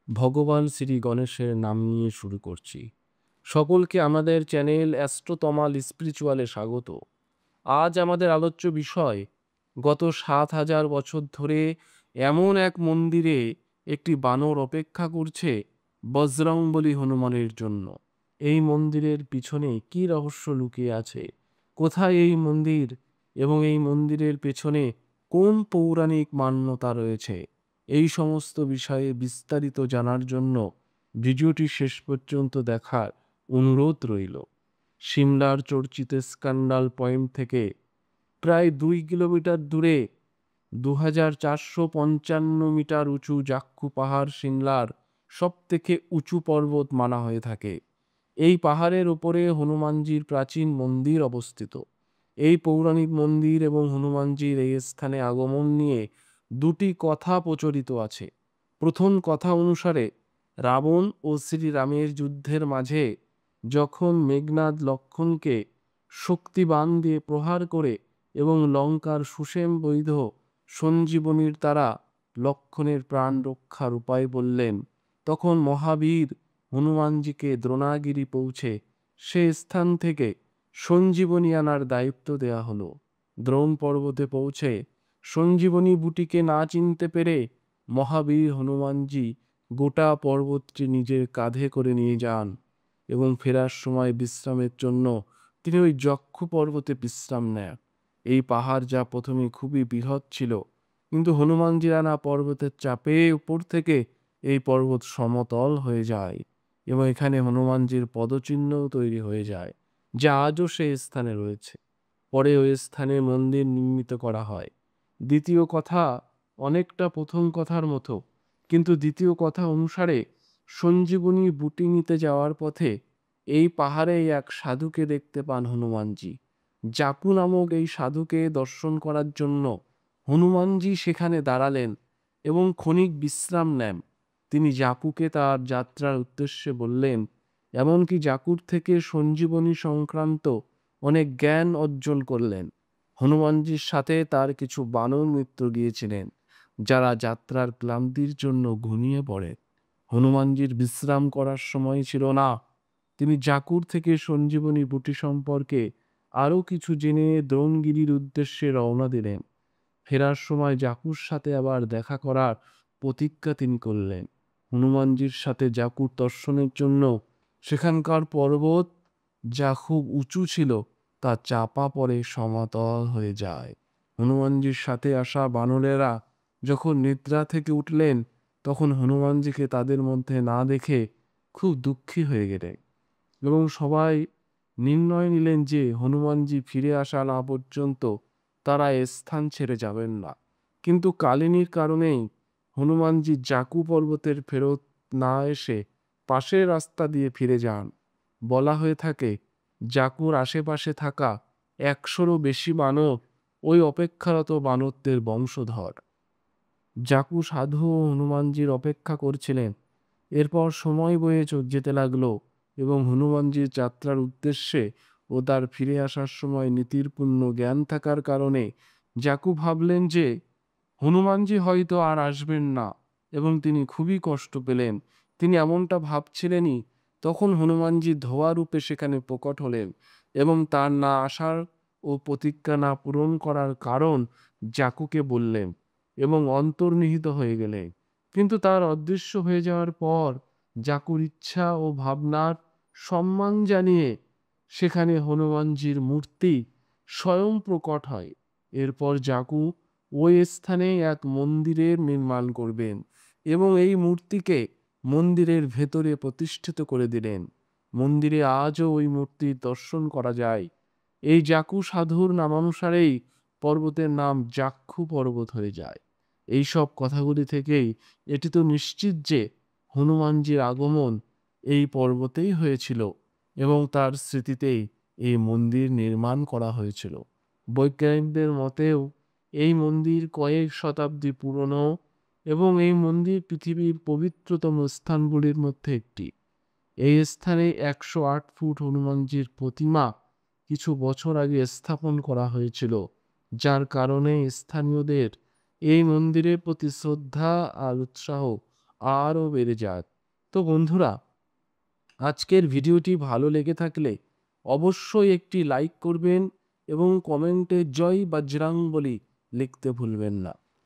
ভগবান শ্রী গণেশের নাম নিয়ে শুরু করছি। সকলকে আমাদের চ্যানেল অ্যাস্ট্রোতমাল স্পিরিচুয়ালে স্বাগত। আজ আমাদের আলোচ্য বিষয়, গত ৭,০০০ বছর ধরে এমন এক মন্দিরে একটি বানর অপেক্ষা করছে বজরংবলী হনুমানের জন্য। এই মন্দিরের পিছনে কী রহস্য লুকিয়ে আছে, কোথায় এই মন্দির এবং এই মন্দিরের পেছনে কোন পৌরাণিক মান্যতা রয়েছে, এই সমস্ত বিষয়ে বিস্তারিত জানার জন্য ভিডিওটি শেষ পর্যন্ত দেখার অনুরোধ রইল। সিমলার চর্চিত স্ক্যান্ডাল পয়েন্ট থেকে প্রায় ২ কিলোমিটার দূরে ২,৪৫৫ মিটার উঁচু জাক্কু পাহাড় সিমলার সবথেকে উঁচু পর্বত মানা হয়ে থাকে। এই পাহাড়ের ওপরে হনুমানজির প্রাচীন মন্দির অবস্থিত। এই পৌরাণিক মন্দির এবং হনুমানজির এই স্থানে আগমন নিয়ে দুটি কথা প্রচলিত আছে। প্রথম কথা অনুসারে, রাবণ ও শ্রীরামের যুদ্ধের মাঝে যখন মেঘনাদ লক্ষ্মণকে শক্তিবাণ দিয়ে প্রহার করে এবং লঙ্কার সুষেম বৈধ সঞ্জীবনীর দ্বারা লক্ষ্মণের প্রাণ রক্ষার উপায় বললেন, তখন মহাবীর হনুমানজিকে দ্রোণাগিরি পৌঁছে সে স্থান থেকে সঞ্জীবনী আনার দায়িত্ব দেয়া হলো। দ্রোণ পর্বতে পৌঁছে সঞ্জীবনী বুটিকে না চিনতে পেরে মহাবীর হনুমানজি গোটা পর্বতটি নিজের কাঁধে করে নিয়ে যান এবং ফেরার সময় বিশ্রামের জন্য তিনি ওই যক্ষু পর্বতে বিশ্রাম নেন। এই পাহাড় যা প্রথমে খুবই বৃহৎ ছিল, কিন্তু হনুমানজির আনা পর্বতের চাপে উপর থেকে এই পর্বত সমতল হয়ে যায় এবং এখানে হনুমানজির পদচিহ্নও তৈরি হয়ে যায়, যা আজও সেই স্থানে রয়েছে। পরে ওই স্থানে মন্দির নির্মিত করা হয়। দ্বিতীয় কথা অনেকটা প্রথম কথার মতো, কিন্তু দ্বিতীয় কথা অনুসারে সঞ্জীবনী বুটি নিতে যাওয়ার পথে এই পাহাড়ে এক সাধুকে দেখতে পান হনুমানজি। জাকু নামক এই সাধুকে দর্শন করার জন্য হনুমানজি সেখানে দাঁড়ালেন এবং ক্ষণিক বিশ্রাম নেন। তিনি জাকুকে তার যাত্রার উদ্দেশ্যে বললেন, এমনকি জাকুর থেকে সঞ্জীবনী সংক্রান্ত অনেক জ্ঞান অর্জন করলেন। হনুমানজির সাথে তার কিছু বানর মিত্র গিয়েছিলেন, যারা যাত্রার ক্লান্তির জন্য ঘুমিয়ে পড়ে। হনুমানজির বিশ্রাম করার সময় ছিল না। তিনি জাকুর থেকে সঞ্জীবনী বুটি সম্পর্কে আরও কিছু জেনে দ্রোণগিরির উদ্দেশ্যে রওনা দিলেন। ফেরার সময় জাকুর সাথে আবার দেখা করার প্রতিজ্ঞা তিনি করলেন। হনুমানজির সাথে জাকুর দর্শনের জন্য সেখানকার পর্বত, যা খুব উঁচু ছিল, তা চাপা পড়ে সমতল হয়ে যায়। হনুমানজির সাথে আসা বানরেরা যখন নিদ্রা থেকে উঠলেন, তখন হনুমানজিকে তাদের মধ্যে না দেখে খুব দুঃখী হয়ে গেলেন এবং সবাই নির্ণয় নিলেন যে হনুমানজি ফিরে আসা না পর্যন্ত তারা এ স্থান ছেড়ে যাবেন না। কিন্তু কালিনীর কারণেই হনুমানজি জাকু পর্বতের ফেরত না এসে পাশের রাস্তা দিয়ে ফিরে যান। বলা হয়ে থাকে, জাকুর আশেপাশে থাকা ১০০রও বেশি বানর ওই অপেক্ষারত বানরদের বংশধর। জাকু সাধু ও হনুমানজির অপেক্ষা করছিলেন। এরপর সময় বয়ে যেতে লাগলো এবং হনুমানজির যাত্রার উদ্দেশ্যে ও তার ফিরে আসার সময় নীতিপূর্ণ জ্ঞান থাকার কারণে জাকু ভাবলেন যে হনুমানজি হয়তো আর আসবেন না এবং তিনি খুবই কষ্ট পেলেন। তিনি এমনটা ভাবছিলেনই, তখন হনুমানজি ধোয়া রূপে সেখানে প্রকট হলেন এবং তার না আসার ও প্রতিজ্ঞা না পূরণ করার কারণ জাকুকে বললেন এবং অন্তর্নিহিত হয়ে গেলেন। কিন্তু তার অদৃশ্য হয়ে যাওয়ার পর জাকুর ইচ্ছা ও ভাবনার সম্মান জানিয়ে সেখানে হনুমানজির মূর্তি স্বয়ং প্রকট হয়। এরপর জাকু ওই স্থানে এক মন্দিরের নির্মাণ করবেন এবং এই মূর্তিকে মন্দিরের ভেতরে প্রতিষ্ঠিত করে দিলেন। মন্দিরে আজও ওই মূর্তির দর্শন করা যায়। এই জাকু সাধুর নামানুসারেই পর্বতের নাম জাক্ষু পর্বত হয়ে যায়। এই সব কথাগুলি থেকেই এটি তো নিশ্চিত যে হনুমানজির আগমন এই পর্বতেই হয়েছিল এবং তার স্মৃতিতেই এই মন্দির নির্মাণ করা হয়েছিল। বৈজ্ঞানিকদের মতেও এই মন্দির কয়েক শতাব্দী পুরনো এবং এই মন্দির পৃথিবীর পবিত্রতম স্থানগুলির মধ্যে একটি। এই স্থানে ১০৮ ফুট হনুমানজির প্রতিমা কিছু বছর আগে স্থাপন করা হয়েছিল, যার কারণে স্থানীয়দের এই মন্দিরের প্রতি শ্রদ্ধা আর উৎসাহ আরও বেড়ে যাক। তো বন্ধুরা, আজকের ভিডিওটি ভালো লেগে থাকলে অবশ্যই একটি লাইক করবেন এবং কমেন্টে জয় বজরং বলি লিখতে ভুলবেন না।